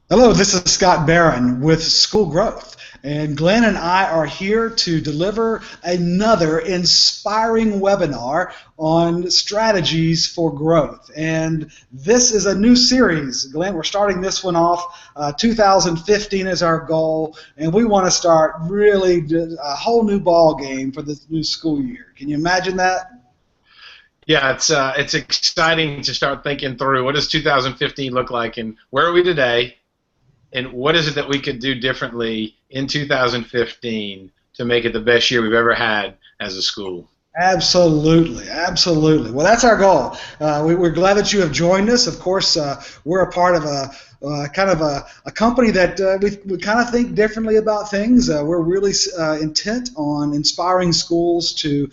Hello, this is Scott Barron with School Growth, and Glenn and I are here to deliver another inspiring webinar on strategies for growth. And this is a new series. Glenn, we're starting this one off. 2015 is our goal, and we want to start really a whole new ball game for this new school year. Can you imagine that? Yeah, it's exciting to start thinking through what does 2015 look like, and where are we today, and what is it that we could do differently in 2015 to make it the best year we've ever had as a school. Absolutely, absolutely. Well, that's our goal. We're glad that you have joined us. Of course, we're a part of a kind of a company that we kind of think differently about things. We're really intent on inspiring schools to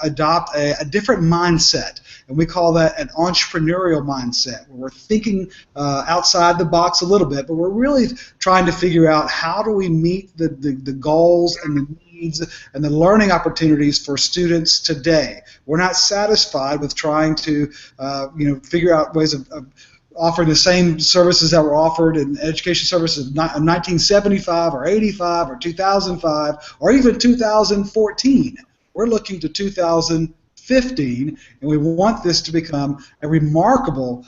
adopt a different mindset, and we call that an entrepreneurial mindset, where we're thinking outside the box a little bit, but we're really trying to figure out how do we meet the goals and the needs and the learning opportunities for students today. We're not satisfied with trying to figure out ways of offering the same services that were offered in education services in 1975 or 85 or 2005 or even 2014. We're looking to 2015, and we want this to become a remarkable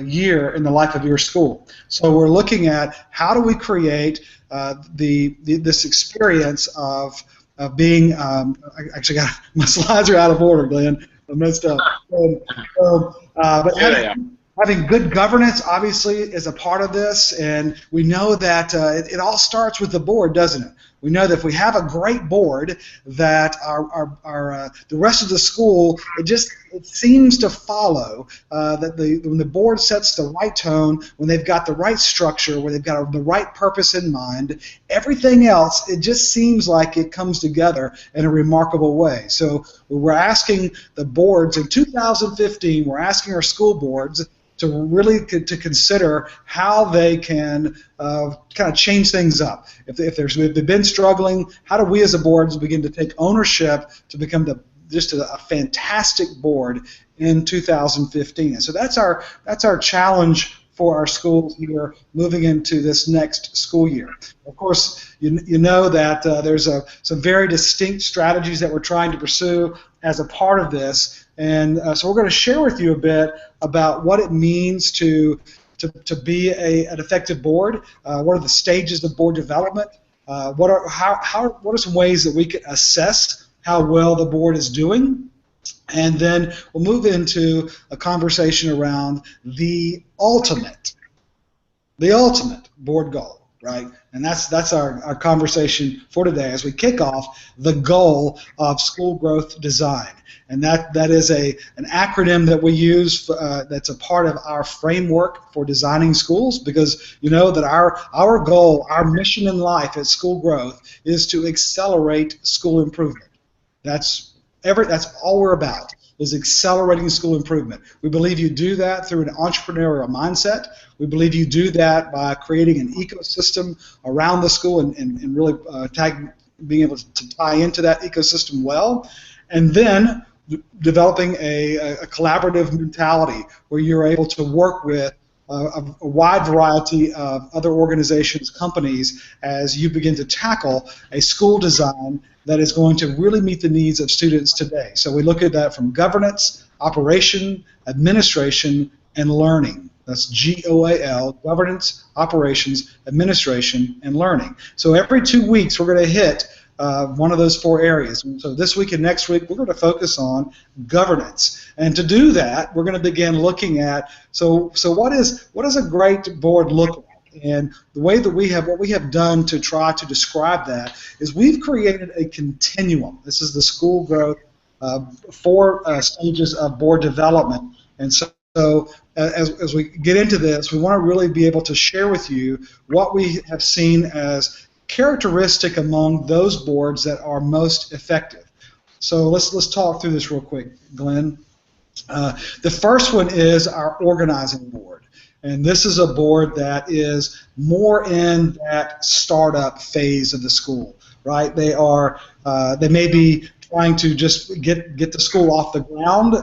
year in the life of your school. So we're looking at how do we create this experience of being. I actually got my slides are out of order, Glenn. I messed up. But having good governance obviously is a part of this, and we know that it all starts with the board, doesn't it? We know that if we have a great board, that the rest of the school it seems to follow that when the board sets the right tone, when they've got the right structure, when they've got the right purpose in mind, everything else it just seems like it comes together in a remarkable way. So we're asking the boards in 2015. We're asking our school boards to really to consider how they can kind of change things up. If they've been struggling, how do we as a board begin to take ownership to become just a fantastic board in 2015? And so that's our challenge for our schools here moving into this next school year. Of course, you know that there's some very distinct strategies that we're trying to pursue as a part of this, and so we're going to share with you a bit about what it means to be an effective board. What are the stages of board development? What are some ways that we can assess how well the board is doing? And then we'll move into a conversation around the ultimate board goal, right? And that's our conversation for today as we kick off the goal of school growth design. And that is an acronym that we use that's a part of our framework for designing schools, because you know that our goal, our mission in life at School Growth is to accelerate school improvement. That's all we're about, is accelerating school improvement. We believe you do that through an entrepreneurial mindset. We believe you do that by creating an ecosystem around the school and really being able to tie into that ecosystem well, and then developing a collaborative mentality where you're able to work with a wide variety of other organizations, companies, as you begin to tackle a school design that is going to really meet the needs of students today. So we look at that from governance, operation, administration, and learning. That's GOAL, governance, operations, administration, and learning. So every 2 weeks we're going to hit one of those four areas. And so this week and next week we're going to focus on governance. And to do that, we're going to begin looking at so what does a great board look like? And the way that what we have done to try to describe that is we've created a continuum. This is the School Growth 4 stages of board development. And so as we get into this, we want to really be able to share with you what we have seen as characteristic among those boards that are most effective. So let's talk through this real quick, Glenn. The first one is our organizing board. And this is a board that is more in that startup phase of the school, right? They may be trying to just get the school off the ground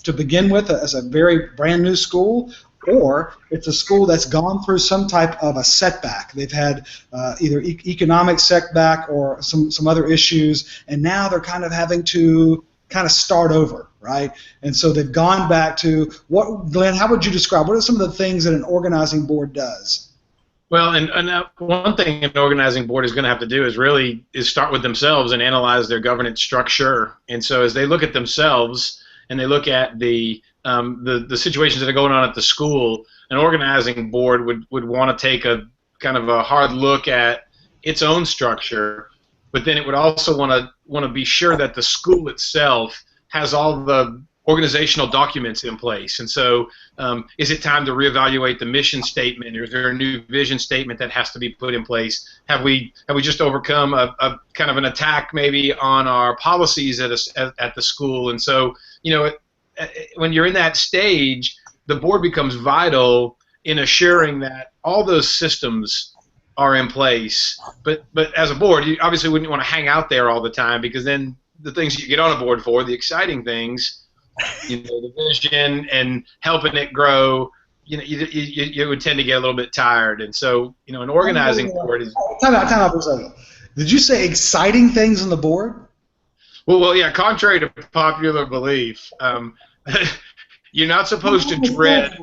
to begin with as a very brand new school, or it's a school that's gone through some type of a setback. They've had either economic setback or some other issues, and now they're kind of having to kind of start over, right? And so they've gone back to what, Glenn, how would you describe, what are some of the things that an organizing board does? Well, and one thing an organizing board is going to have to do is start with themselves and analyze their governance structure. And so as they look at themselves and they look at the situations that are going on at the school, an organizing board would want to take a kind of a hard look at its own structure, but then it would also want to be sure that the school itself has all the organizational documents in place. And so is it time to reevaluate the mission statement, or is there a new vision statement that has to be put in place? Have we just overcome a kind of an attack maybe on our policies at the school? And so, when you're in that stage, the board becomes vital in assuring that all those systems are in place. But as a board, you obviously wouldn't want to hang out there all the time, because then the things you get on a board for, the exciting things, the vision and helping it grow, you would tend to get a little bit tired. And so, an organizing board is... Time out for a second. Did you say exciting things on the board? Well, yeah, contrary to popular belief, you're not supposed to dread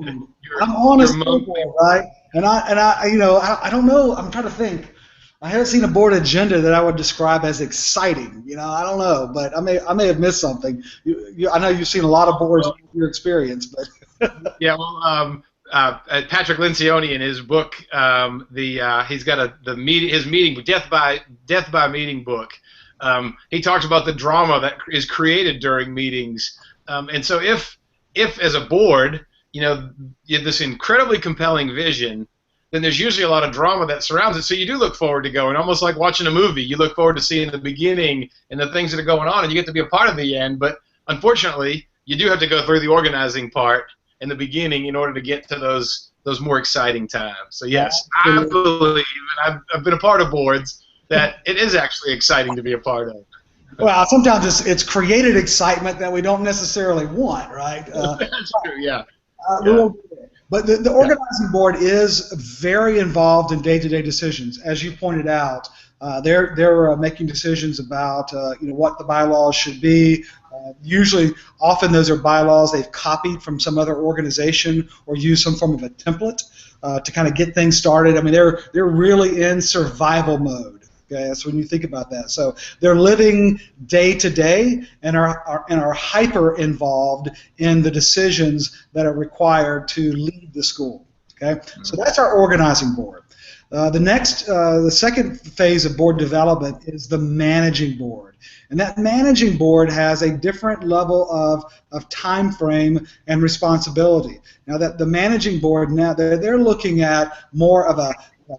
I'm honest people, right? And I don't know. I'm trying to think. I haven't seen a board agenda that I would describe as exciting. I don't know, but I may have missed something. I know you've seen a lot of boards in your experience, but yeah. Well, Patrick Lencioni in his book, he's got his meeting Death by Meeting book. He talks about the drama that is created during meetings, and so if as a board, you have this incredibly compelling vision, then there's usually a lot of drama that surrounds it. So you do look forward to going, almost like watching a movie. You look forward to seeing the beginning and the things that are going on, and you get to be a part of the end. But unfortunately, you do have to go through the organizing part in the beginning in order to get to those more exciting times. So yes, I believe, and I've been a part of boards, that it is actually exciting to be a part of. Well, sometimes it's created excitement that we don't necessarily want, right? That's true, yeah. But the organizing board is very involved in day-to-day decisions. As you pointed out, they're making decisions about what the bylaws should be. Usually, often those are bylaws they've copied from some other organization or used some form of a template to kind of get things started. I mean, they're really in survival mode. Okay, that's when you think about that. So they're living day to day and are hyper involved in the decisions that are required to lead the school. Okay, so that's our organizing board. The second phase of board development is the managing board, and that managing board has a different level of time frame and responsibility. Now that the managing board now they're looking at more of a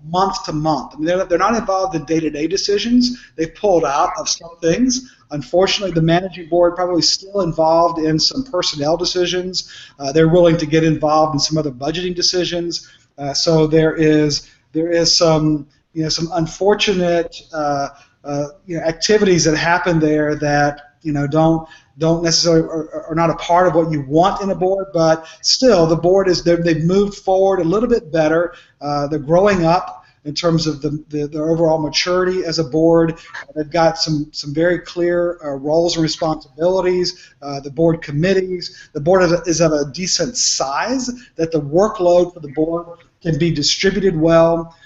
month to month. I mean, they're not involved in day-to-day decisions. They've pulled out of some things. Unfortunately, the managing board probably still involved in some personnel decisions. They're willing to get involved in some other budgeting decisions. So there is some some unfortunate activities that happen there that don't necessarily are not a part of what you want in a board, but still the board they've moved forward a little bit better. They're growing up in terms of the overall maturity as a board. They've got some very clear roles and responsibilities. The board committees. The board is of a decent size that the workload for the board can be distributed well.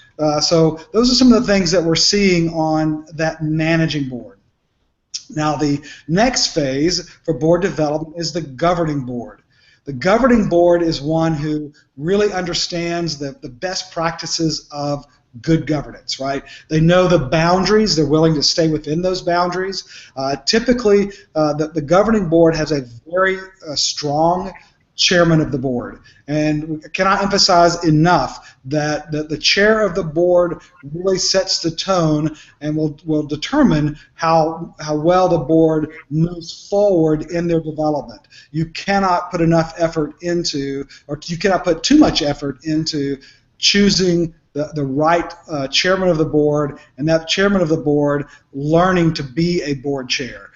So those are some of the things that we're seeing on that managing board. Now the next phase for board development is the governing board. The governing board is one who really understands the best practices of good governance, right? They know the boundaries. They're willing to stay within those boundaries. Typically, the governing board has a very strong chairman of the board. And cannot emphasize enough that the chair of the board really sets the tone and will determine how well the board moves forward in their development. You cannot put enough effort into, or you cannot put too much effort into choosing the right chairman of the board, and that chairman of the board learning to be a board chair.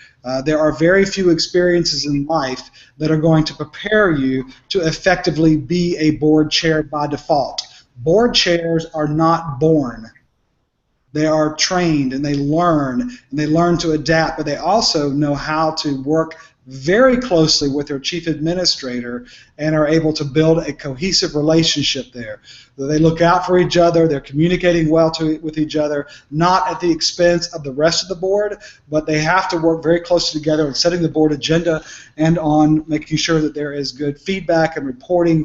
There are very few experiences in life that are going to prepare you to effectively be a board chair by default. Board chairs are not born. They are trained and they learn to adapt, but they also know how to work very closely with their chief administrator and are able to build a cohesive relationship there. They look out for each other, they're communicating well with each other, not at the expense of the rest of the board, but they have to work very closely together on setting the board agenda and on making sure that there is good feedback and reporting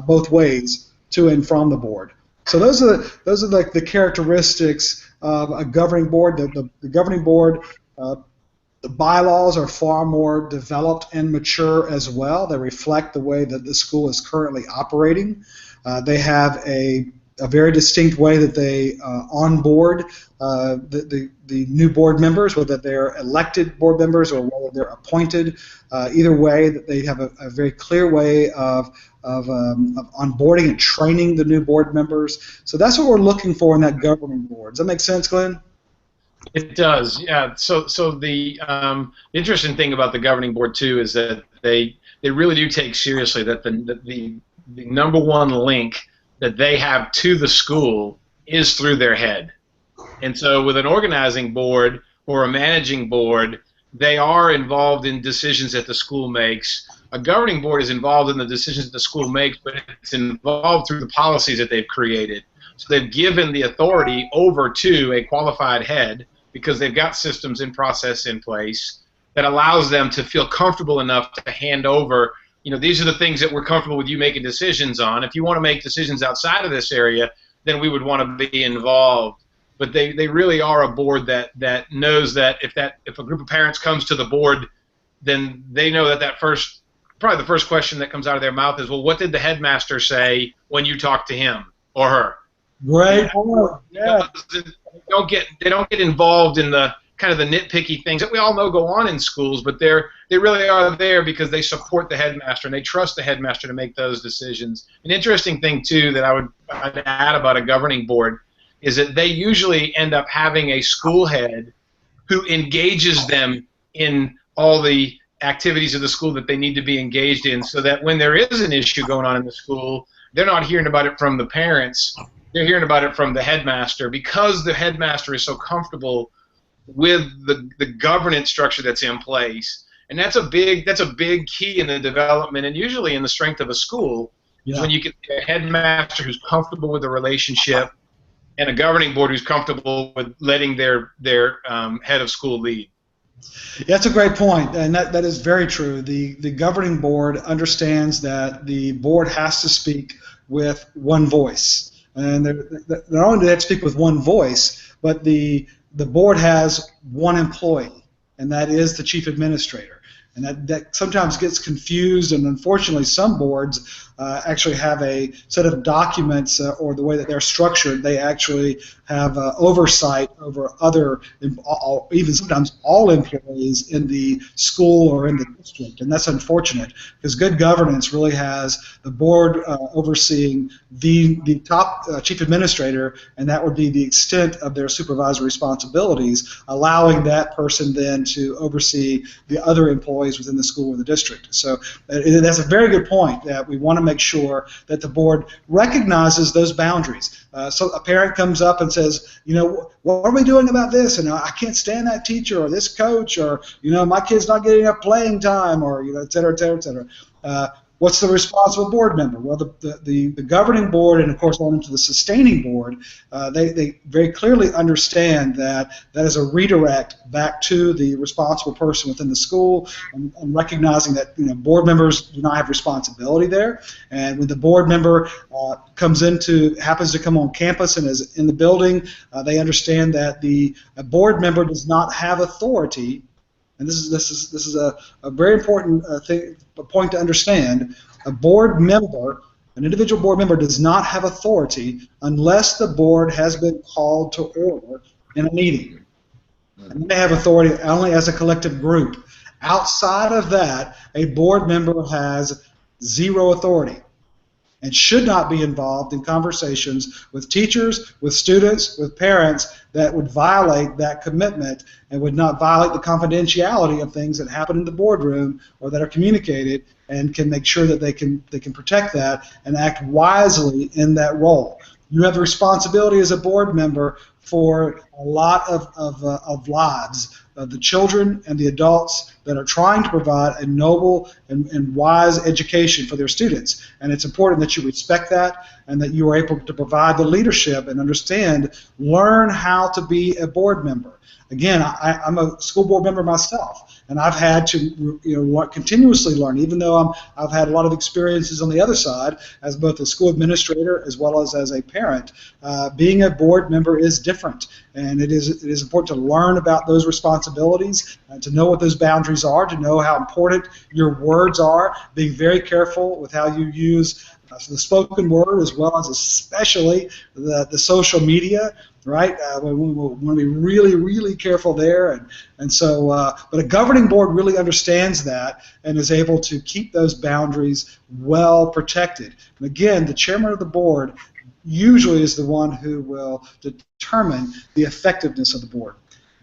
both ways to and from the board. So those are the characteristics of a governing board. The governing board, the bylaws are far more developed and mature as well. They reflect the way that the school is currently operating. They have a very distinct way that they onboard the new board members, whether they're elected board members or whether they're appointed. Either way, that they have a very clear way of onboarding and training the new board members. So that's what we're looking for in that governing board. Does that make sense, Glenn? It does, yeah. So the interesting thing about the governing board too is that they really do take seriously that the number one link that they have to the school is through their head. And so with an organizing board or a managing board, they are involved in decisions that the school makes. A governing board is involved in the decisions that the school makes, but it's involved through the policies that they've created. So they've given the authority over to a qualified head because they've got systems and process in place that allows them to feel comfortable enough to hand over, these are the things that we're comfortable with you making decisions on. If you want to make decisions outside of this area, then we would want to be involved. But they really are a board that knows that if a group of parents comes to the board, then they know that probably the first question that comes out of their mouth is, well, what did the headmaster say when you talked to him or her? Great. Yeah. They don't get involved in the kind of the nitpicky things that we all know go on in schools, but they really are there because they support the headmaster and they trust the headmaster to make those decisions. An interesting thing too that I'd add about a governing board is that they usually end up having a school head who engages them in all the activities of the school that they need to be engaged in, so that when there is an issue going on in the school, they're not hearing about it from the parents, they're hearing about it from the headmaster, because the headmaster is so comfortable with the governance structure that's in place. And that's a big key in the development and usually in the strength of a school, is when you get a headmaster who's comfortable with the relationship and a governing board who's comfortable with letting their head of school lead. Yeah, that's a great point, and that is very true. The governing board understands that the board has to speak with one voice, and not only do they have to speak with one voice, but the board has one employee, and that is the chief administrator. And that sometimes gets confused, and unfortunately some boards actually have a set of documents or the way that they're structured, they actually have oversight over other, even sometimes all employees in the school or in the district. And that's unfortunate, because good governance really has the board overseeing the top chief administrator, and that would be the extent of their supervisory responsibilities, allowing that person then to oversee the other employees within the school or the district. So that's a very good point, that we want to make sure that the board recognizes those boundaries. So a parent comes up and says, what are we doing about this? And I can't stand that teacher or this coach, or my kid's not getting enough playing time, or et cetera, et cetera, et cetera. What's the responsible board member? Well, the governing board, and of course on to the sustaining board, they very clearly understand that is a redirect back to the responsible person within the school, and recognizing that board members do not have responsibility there. And when the board member happens to come on campus and is in the building, they understand that the board member does not have authority. And this is a very important point to understand. An individual board member does not have authority unless the board has been called to order in a meeting. And they have authority only as a collective group. Outside of that, a board member has zero authority. and should not be involved in conversations with teachers, with students, with parents that would violate that commitment and would not violate the confidentiality of things that happen in the boardroom or that are communicated, and can make sure that they can protect that and act wisely in that role. You have a responsibility as a board member for a lot of lives, the children and the adults that are trying to provide a noble and wise education for their students. And it's important that you respect that and that you are able to provide the leadership and understand, learn how to be a board member. Again, I'm a school board member myself, and I've had to continuously learn, even though I've had a lot of experiences on the other side as both a school administrator as well as a parent. Being a board member is different, and it is important to learn about those responsibilities, to know what those boundaries are, to know how important your words are, being very careful with how you use the spoken word as well as especially the social media, right? We want to be really, really careful there, and so, but a governing board really understands that and is able to keep those boundaries well protected. And again, the chairman of the board usually is the one who will determine the effectiveness of the board.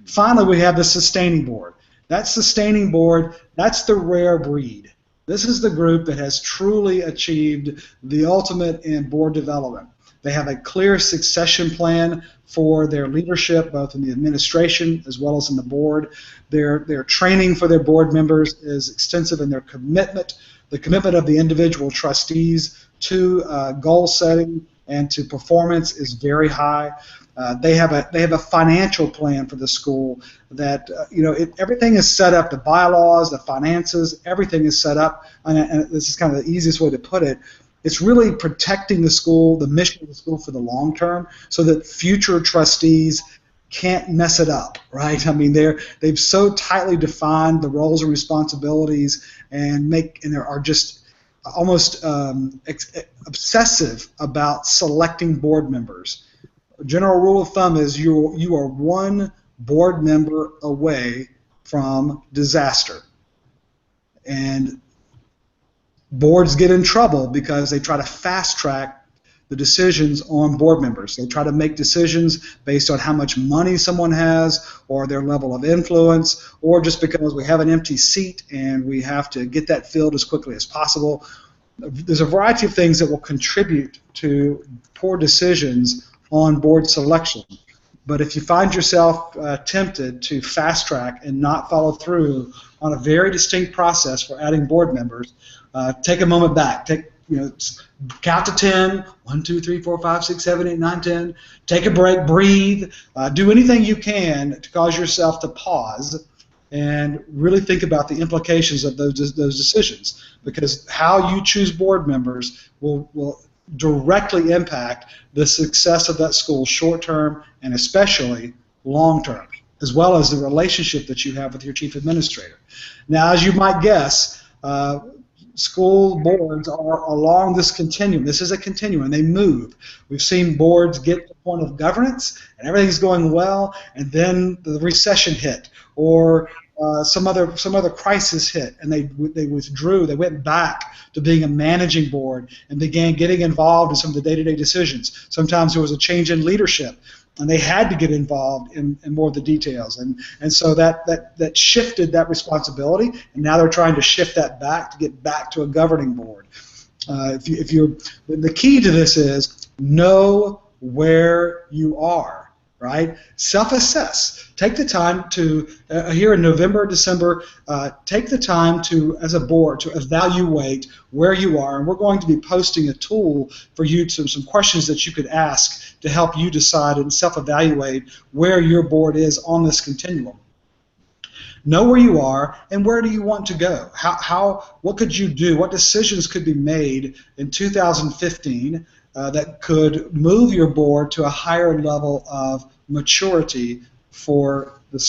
Finally, we have the sustaining board. That sustaining board, that's the rare breed. This is the group that has truly achieved the ultimate in board development. They have a clear succession plan for their leadership, both in the administration as well as in the board. Their training for their board members is extensive, in their commitment. The commitment of the individual trustees to goal setting and to performance is very high. They have a financial plan for the school that everything is set up. The bylaws, the finances, everything is set up. And this is kind of the easiest way to put it. It's really protecting the school, the mission of the school for the long term, so that future trustees can't mess it up, right? I mean, they've so tightly defined the roles and responsibilities, and are just almost obsessive about selecting board members. A general rule of thumb is you are one board member away from disaster. And boards get in trouble because they try to fast track the decisions on board members. They try to make decisions based on how much money someone has or their level of influence, or just because we have an empty seat and we have to get that filled as quickly as possible. There's a variety of things that will contribute to poor decisions on board selection. But if you find yourself tempted to fast track and not follow through on a very distinct process for adding board members, take a moment back. Count to 10. 1, 2, 3, 4, 5, 6, 7, 8, 9, 10. Take a break, breathe. Do anything you can to cause yourself to pause and really think about the implications of those decisions, because how you choose board members will directly impact the success of that school short-term and especially long-term, as well as the relationship that you have with your chief administrator. Now, as you might guess, school boards are along this continuum. This is a continuum. They move. We've seen boards get to the point of governance and everything's going well, and then the recession hit, or some other crisis hit, and they withdrew. They went back to being a managing board and began getting involved in some of the day-to-day decisions. Sometimes there was a change in leadership, and they had to get involved in more of the details, and so that shifted that responsibility, and now they're trying to shift that back to get back to a governing board. The key to this is know where you are. Right? Self-assess. Take the time to, here in November, December, take the time to, as a board, to evaluate where you are. And we're going to be posting a tool for you, some questions that you could ask to help you decide and self-evaluate where your board is on this continuum. Know where you are and where do you want to go. What could you do? What decisions could be made in 2015 that could move your board to a higher level of maturity for the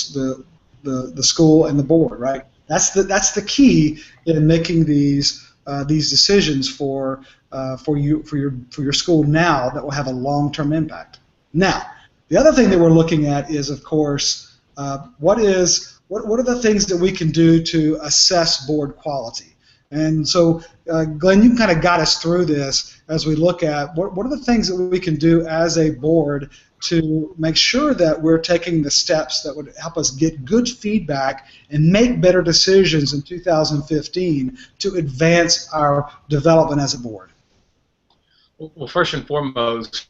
school and the board, right? That's the key in making these decisions for your school now that will have a long-term impact. Now, the other thing that we're looking at is, of course, what are the things that we can do to assess board quality? And so, Glenn, you kind of got us through this as we look at what are the things that we can do as a board to make sure that we're taking the steps that would help us get good feedback and make better decisions in 2015 to advance our development as a board. Well, first and foremost,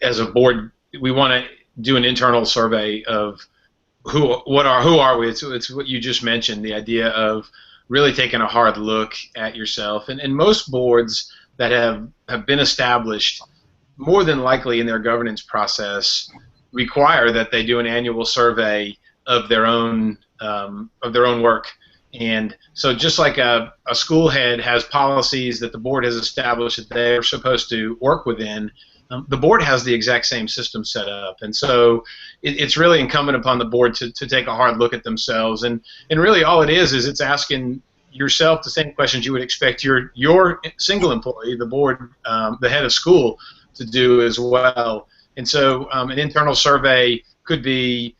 as a board, we want to do an internal survey of who are we. It's what you just mentioned, the idea of really taking a hard look at yourself. And most boards that have been established, more than likely in their governance process, require that they do an annual survey of their own work. And so just like a school head has policies that the board has established that they're supposed to work within, the board has the exact same system set up. And so it's really incumbent upon the board to take a hard look at themselves. And really all it is it's asking yourself the same questions you would expect your single employee, the board, the head of school, to do as well. And so an internal survey could be,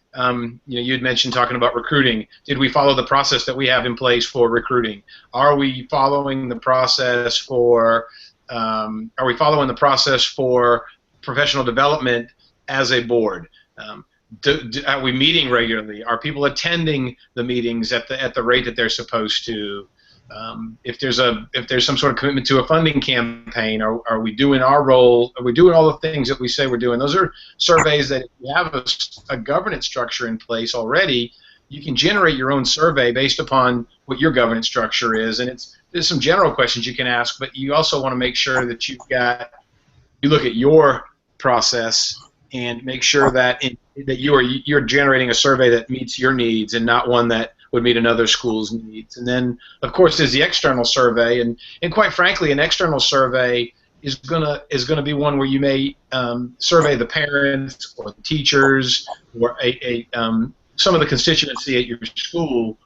you had mentioned talking about recruiting. Did we follow the process that we have in place for recruiting? Are we following the process for professional development as a board? Are we meeting regularly? Are people attending the meetings at the rate that they're supposed to? If there's some sort of commitment to a funding campaign, are we doing our role? Are we doing all the things that we say we're doing? Those are surveys that if you have a governance structure in place already, you can generate your own survey based upon what your governance structure is. And there's some general questions you can ask, but you also want to make sure that you look at your process and make sure that you're generating a survey that meets your needs and not one that would meet another school's needs. And then, of course, there's the external survey, and quite frankly, an external survey is gonna be one where you may survey the parents or the teachers or some of the constituency at your school.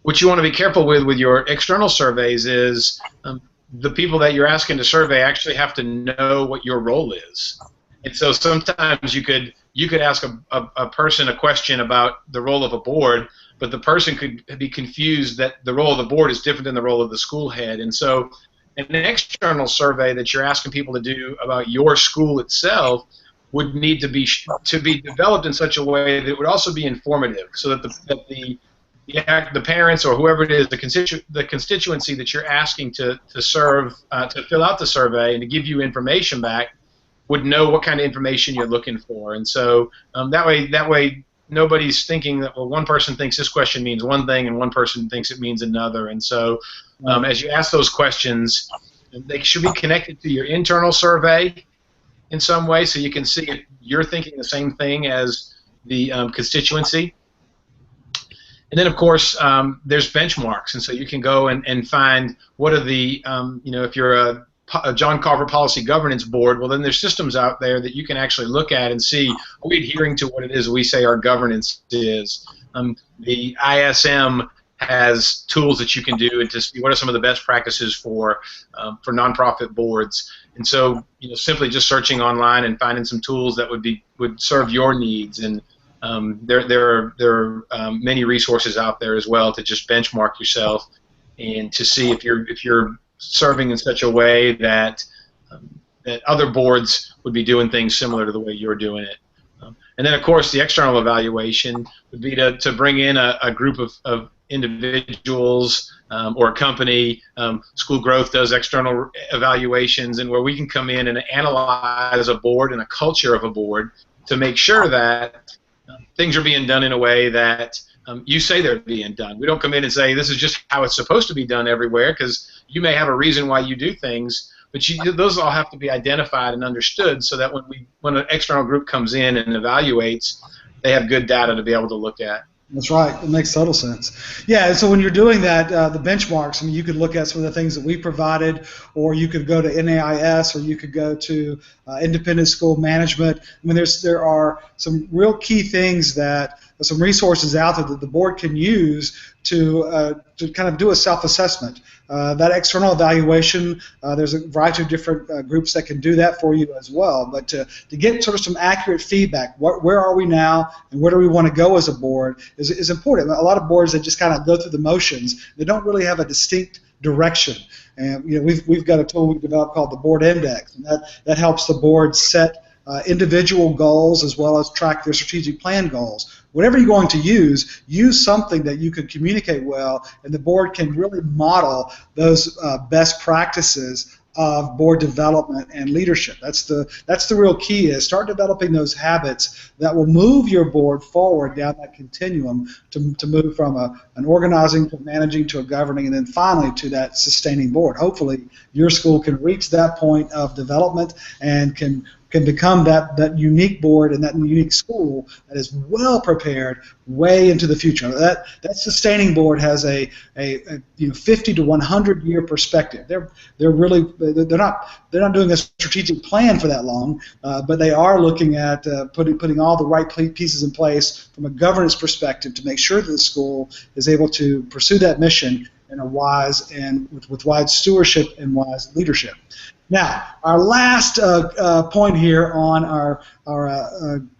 What you want to be careful with your external surveys is the people that you're asking to survey actually have to know what your role is. And so sometimes you could ask a person a question about the role of a board, but the person could be confused that the role of the board is different than the role of the school head. And so an external survey that you're asking people to do about your school itself would need to be developed in such a way that it would also be informative, so that the parents or whoever it is, the constituency that you're asking to serve, to fill out the survey and to give you information back, would know what kind of information you're looking for. And so that way nobody's thinking that, well, one person thinks this question means one thing and one person thinks it means another. And so as you ask those questions, they should be connected to your internal survey in some way, so you can see if you're thinking the same thing as the constituency. And then, of course, there's benchmarks, and so you can go and find what are the, if you're a John Carver Policy Governance Board, well, then there's systems out there that you can actually look at and see, are we adhering to what it is we say our governance is? The ISM has tools that you can do to see what are some of the best practices for nonprofit boards. And so, simply just searching online and finding some tools that would serve your needs. And there are many resources out there as well to just benchmark yourself and to see if you're serving in such a way that that other boards would be doing things similar to the way you're doing it. And then, of course, the external evaluation would be to bring in a group of individuals or a company. School Growth does external evaluations, and where we can come in and analyze a board and a culture of a board to make sure that things are being done in a way that you say they're being done. We don't come in and say this is just how it's supposed to be done everywhere, because you may have a reason why you do things, but those all have to be identified and understood so that when an external group comes in and evaluates, they have good data to be able to look at. That's right. It makes total sense. Yeah, and so when you're doing that, the benchmarks, you could look at some of the things that we provided, or you could go to NAIS, or you could go to Independent School Management. There are some real key things that some resources out there that the board can use to kind of do a self-assessment. That external evaluation, there's a variety of different groups that can do that for you as well. But to get sort of some accurate feedback, where are we now and where do we want to go as a board is important. A lot of boards that just kind of go through the motions, they don't really have a distinct direction. And we've got a tool we've developed called the Board Index, and that helps the board set individual goals as well as track their strategic plan goals. Whatever you're going to use something that you can communicate well, and the board can really model those best practices of board development and leadership. That's the real key, is start developing those habits that will move your board forward down that continuum to move from an organizing to managing to a governing, and then finally to that sustaining board. Hopefully your school can reach that point of development and can become that unique board and that unique school that is well prepared way into the future. That sustaining board has a 50 to 100 year perspective. They're not doing a strategic plan for that long, but they are looking at putting all the right pieces in place from a governance perspective to make sure that the school is able to pursue that mission in a wise and with wise stewardship and wise leadership. Now, our last point here on our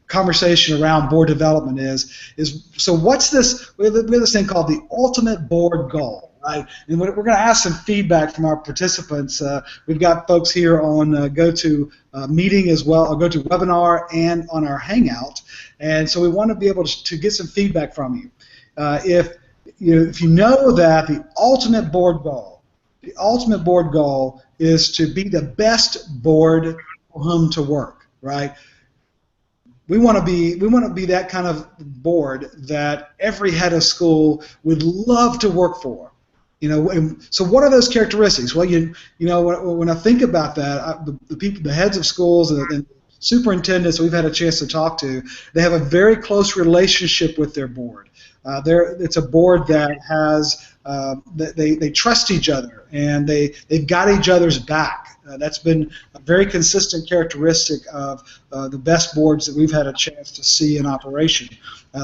conversation around board development is so what's this? We have this thing called the ultimate board goal, right? And we're going to ask some feedback from our participants. We've got folks here on GoToMeeting as well, or GoToWebinar, and on our Hangout, and so we want to be able to get some feedback from you. If you know that the ultimate board goal is to be the best board for whom to work, right? We want to be that kind of board that every head of school would love to work for. And so what are those characteristics? Well, when I think about that, the heads of schools and superintendents we've had a chance to talk to, they have a very close relationship with their board. It's a board that has they trust each other, and they've got each other's back. That's been a very consistent characteristic of the best boards that we've had a chance to see in operation.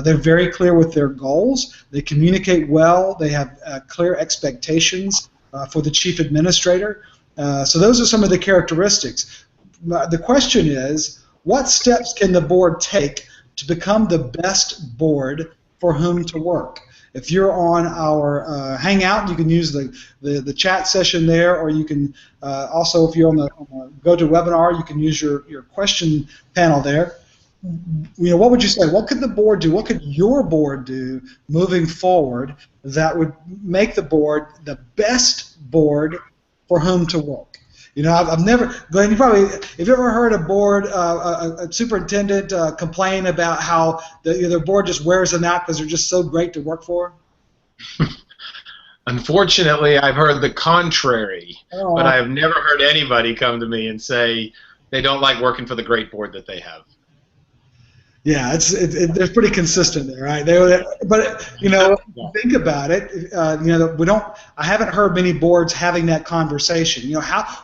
They're very clear with their goals. They communicate well. They have clear expectations for the chief administrator. So those are some of the characteristics. The question is, what steps can the board take to become the best board for whom to work? If you're on our Hangout, you can use the chat session there, or you can also, if you're on the GoToWebinar, you can use your question panel there. What would you say? What could the board do? What could your board do moving forward that would make the board the best board for whom to work? I've never, Glenn, have you ever heard a board, a superintendent complain about how their board just wears them out because they're just so great to work for? Unfortunately, I've heard the contrary, but I have never heard anybody come to me and say they don't like working for the great board that they have. Yeah, they're pretty consistent there, right? But think about it. I haven't heard many boards having that conversation.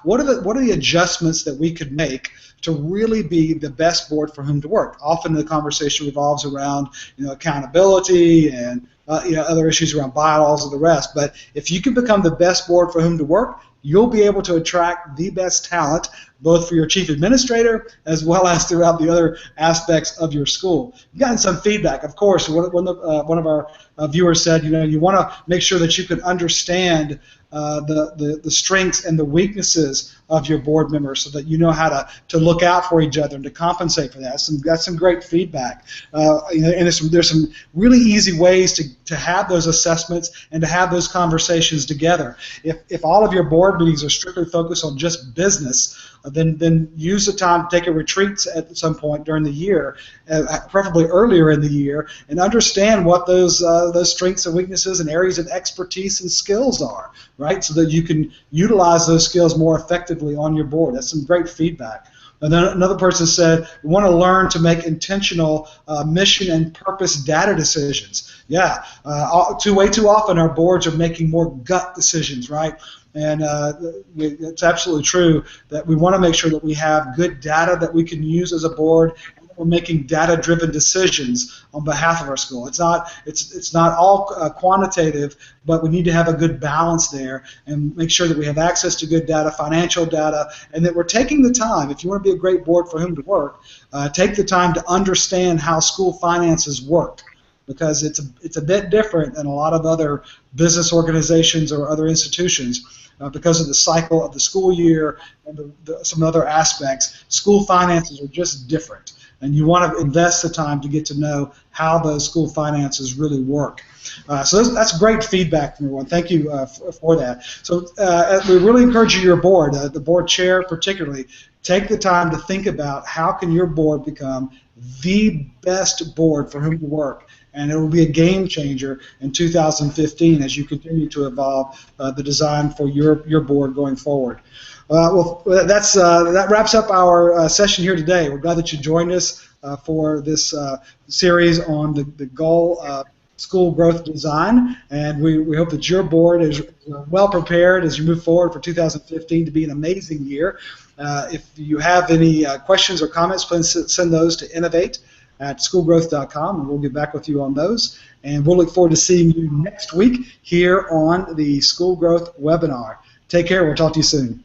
What are the adjustments that we could make to really be the best board for whom to work? Often the conversation revolves around accountability and other issues around bylaws and the rest. But if you can become the best board for whom to work, you'll be able to attract the best talent, both for your chief administrator as well as throughout the other aspects of your school. You've gotten some feedback, of course. One of our viewers said, you want to make sure that you can understand the strengths and the weaknesses of your board members so that you know how to look out for each other and to compensate for that. That's some great feedback. And there's some really easy ways to have those assessments and to have those conversations together. If all of your board meetings are strictly focused on just business, then use the time to take a retreat at some point during the year, preferably earlier in the year, and understand what those strengths and weaknesses and areas of expertise and skills are, right? So that you can utilize those skills more effectively on your board. That's some great feedback. And then another person said, we want to learn to make intentional mission and purpose data decisions. Yeah, way too often our boards are making more gut decisions, right? And it's absolutely true that we want to make sure that we have good data that we can use as a board, and we're making data-driven decisions on behalf of our school. It's not all quantitative, but we need to have a good balance there and make sure that we have access to good data, financial data, and that we're taking the time. If you want to be a great board for whom to work, take the time to understand how school finances work, because it's a bit different than a lot of other business organizations or other institutions. Because of the cycle of the school year and some other aspects, school finances are just different. And you want to invest the time to get to know how those school finances really work. So that's great feedback from everyone. Thank you for that. So we really encourage you, your board, the board chair particularly, take the time to think about how can your board become the best board for whom to work. And it will be a game changer in 2015 as you continue to evolve the design for your board going forward. Well, that wraps up our session here today. We're glad that you joined us for this series on the goal of school growth design, and we hope that your board is well prepared as you move forward for 2015 to be an amazing year. If you have any questions or comments, please send those to innovate@schoolgrowth.com, and we'll get back with you on those. And we'll look forward to seeing you next week here on the School Growth webinar. Take care. We'll talk to you soon.